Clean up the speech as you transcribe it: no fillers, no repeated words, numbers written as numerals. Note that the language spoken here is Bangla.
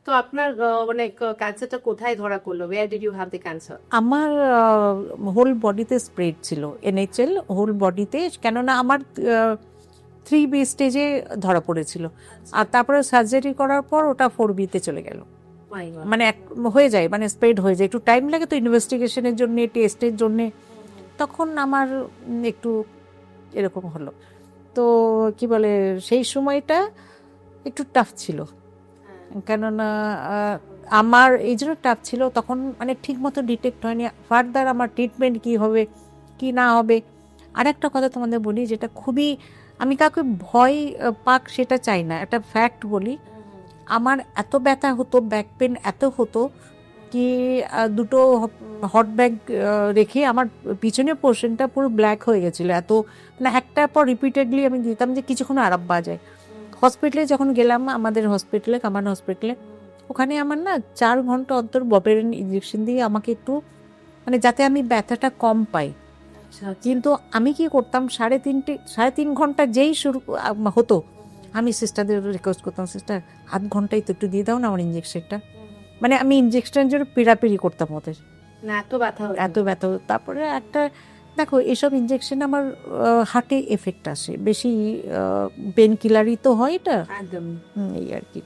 তো আপনার মানে ক্যান্সারটা কোথায় ধরা পড়লো? Where did you have the cancer? আমার হোল বডিতে স্প্রেড ছিল, NHL হোল বডিতে, কেননা আমার 3B স্টেজে ধরা পড়েছিল। আর তারপরে সার্জারি করার পর ওটা 4Bতে চলে গেল। মানে হয়ে যায়, মানে স্প্রেড হয়ে যায়, একটু টাইম লাগে তো ইনভেস্টিগেশনের জন্য, টেস্টের জন্য। তখন আমার একটু এরকম হলো। তো কি বলে, সেই সময়টা একটু টাফ ছিল, কেননা আমার এই জন্য টাফ ছিল, তখন মানে ঠিক মতো ডিটেক্ট হয়নি। ফার্দার আমার ট্রিটমেন্ট কি হবে কি না হবে। আর একটা কথা তোমাদের বলি, যেটা খুবই, আমি কাউকে ভয় পাক সেটা চাই না, একটা ফ্যাক্ট বলি। আমার এত ব্যথা হতো, ব্যাক পেন এত হতো কি দুটো হট ব্যাগ রেখে আমার পিছনের পোর্শনটা পুরো ব্ল্যাক হয়ে গেছিলো। এত মানে একটার পর রিপিটেডলি আমি দিতাম যে কিছুক্ষণ আরাম পাওয়া যায়। হসপিটালে যখন গেলাম, আমাদের হসপিটালে, কামান হসপিটালে, ওখানে আমার না 4 ঘন্টা অন্তর বপেরিন ইঞ্জেকশন দিয়ে আমাকে একটু, মানে যাতে আমি ব্যথাটা কম পাই। কিন্তু আমি কি করতাম, 3.5 ঘন্টা যেই শুরু হতো, আমি সিস্টারদের রিকোয়েস্ট করতাম, সিস্টার আধ ঘন্টাই তো একটু দিয়ে দাও না আমার ইঞ্জেকশনটা। মানে আমি ইঞ্জেকশনের জন্য পিড়াপিড়ি করতাম ওদের, না এত ব্যথা এত ব্যথা। তারপরে একটা দেখো, এসব ইঞ্জেকশন আমার হার্টে এফেক্ট আসে বেশি, পেন কিলারই তো হয় এটা, একদম। এই আর কি।